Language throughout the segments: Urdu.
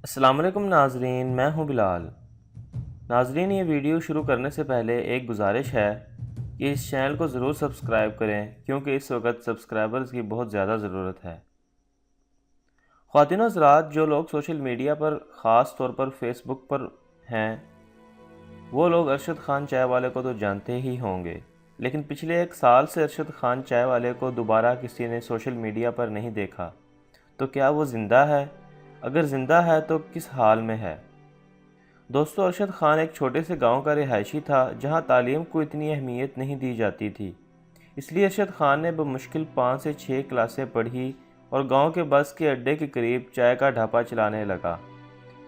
السلام علیکم ناظرین، میں ہوں بلال۔ ناظرین، یہ ویڈیو شروع کرنے سے پہلے ایک گزارش ہے کہ اس چینل کو ضرور سبسکرائب کریں کیونکہ اس وقت سبسکرائبرز کی بہت زیادہ ضرورت ہے۔ خواتین و حضرات، جو لوگ سوشل میڈیا پر خاص طور پر فیس بک پر ہیں وہ لوگ ارشد خان چائے والے کو تو جانتے ہی ہوں گے، لیکن پچھلے ایک سال سے ارشد خان چائے والے کو دوبارہ کسی نے سوشل میڈیا پر نہیں دیکھا۔ تو کیا وہ زندہ ہے؟ اگر زندہ ہے تو کس حال میں ہے؟ دوستو، ارشد خان ایک چھوٹے سے گاؤں کا رہائشی تھا جہاں تعلیم کو اتنی اہمیت نہیں دی جاتی تھی۔ اس لیے ارشد خان نے بمشکل 5 سے 6 کلاسیں پڑھی اور گاؤں کے بس کے اڈے کے قریب چائے کا ڈھابہ چلانے لگا۔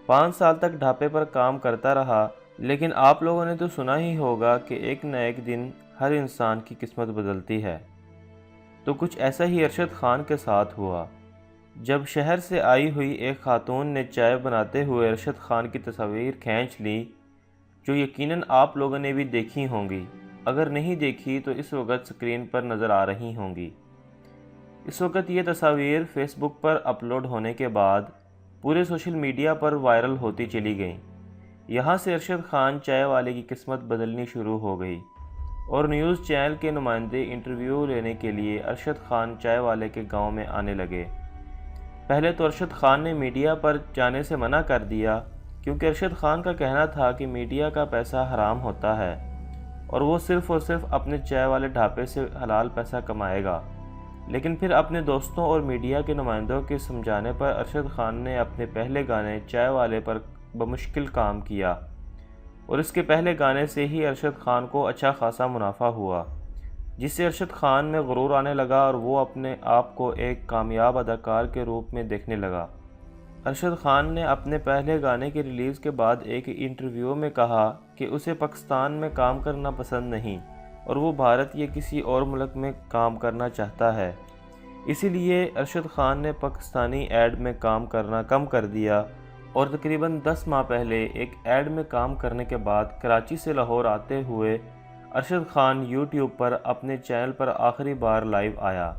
5 سال تک ڈھابے پر کام کرتا رہا، لیکن آپ لوگوں نے تو سنا ہی ہوگا کہ ایک نہ ایک دن ہر انسان کی قسمت بدلتی ہے۔ تو کچھ ایسا ہی ارشد خان کے ساتھ ہوا۔ جب شہر سے آئی ہوئی ایک خاتون نے چائے بناتے ہوئے ارشد خان کی تصاویر کھینچ لی، جو یقیناً آپ لوگوں نے بھی دیکھی ہوں گی۔ اگر نہیں دیکھی تو اس وقت سکرین پر نظر آ رہی ہوں گی۔ اس وقت یہ تصاویر فیس بک پر اپلوڈ ہونے کے بعد پورے سوشل میڈیا پر وائرل ہوتی چلی گئیں۔ یہاں سے ارشد خان چائے والے کی قسمت بدلنی شروع ہو گئی اور نیوز چینل کے نمائندے انٹرویو لینے کے لیے ارشد خان چائے والے کے گاؤں میں آنے لگے۔ پہلے تو ارشد خان نے میڈیا پر جانے سے منع کر دیا کیونکہ ارشد خان کا کہنا تھا کہ میڈیا کا پیسہ حرام ہوتا ہے اور وہ صرف اپنے چائے والے ڈھابے سے حلال پیسہ کمائے گا۔ لیکن پھر اپنے دوستوں اور میڈیا کے نمائندوں کے سمجھانے پر ارشد خان نے اپنے پہلے گانے چائے والے پر بمشکل کام کیا اور اس کے پہلے گانے سے ہی ارشد خان کو اچھا خاصا منافع ہوا، جس سے ارشد خان میں غرور آنے لگا اور وہ اپنے آپ کو ایک کامیاب اداکار کے روپ میں دیکھنے لگا۔ ارشد خان نے اپنے پہلے گانے کی ریلیز کے بعد ایک انٹرویو میں کہا کہ اسے پاکستان میں کام کرنا پسند نہیں اور وہ بھارت یا کسی اور ملک میں کام کرنا چاہتا ہے۔ اسی لیے ارشد خان نے پاکستانی ایڈ میں کام کرنا کم کر دیا اور تقریباً 10 ماہ پہلے ایک ایڈ میں کام کرنے کے بعد کراچی سے لاہور آتے ہوئے ارشد خان یوٹیوب پر اپنے چینل پر آخری بار لائیو آیا۔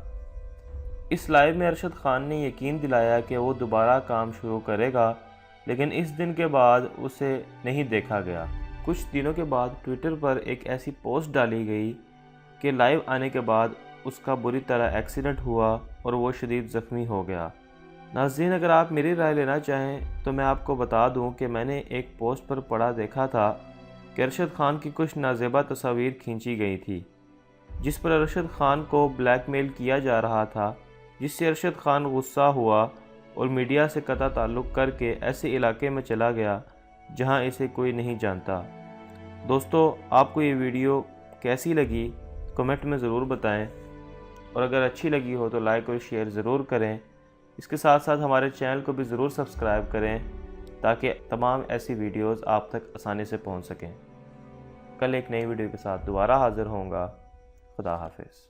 اس لائیو میں ارشد خان نے یقین دلایا کہ وہ دوبارہ کام شروع کرے گا، لیکن اس دن کے بعد اسے نہیں دیکھا گیا۔ کچھ دنوں کے بعد ٹویٹر پر ایک ایسی پوسٹ ڈالی گئی کہ لائیو آنے کے بعد اس کا بری طرح ایکسیڈنٹ ہوا اور وہ شدید زخمی ہو گیا۔ ناظرین، اگر آپ میری رائے لینا چاہیں تو میں آپ کو بتا دوں کہ میں نے ایک پوسٹ پر پڑھا دیکھا تھا کہ ارشد خان کی کچھ نازیبا تصاویر کھینچی گئی تھی جس پر ارشد خان کو بلیک میل کیا جا رہا تھا، جس سے ارشد خان غصہ ہوا اور میڈیا سے قطع تعلق کر کے ایسے علاقے میں چلا گیا جہاں اسے کوئی نہیں جانتا۔ دوستو، آپ کو یہ ویڈیو کیسی لگی کمنٹ میں ضرور بتائیں، اور اگر اچھی لگی ہو تو لائک اور شیئر ضرور کریں۔ اس کے ساتھ ساتھ ہمارے چینل کو بھی ضرور سبسکرائب کریں تاکہ تمام ایسی ویڈیوز آپ تک آسانی سے پہنچ سکیں۔ کل ایک نئی ویڈیو کے ساتھ دوبارہ حاضر ہوں گا۔ خدا حافظ۔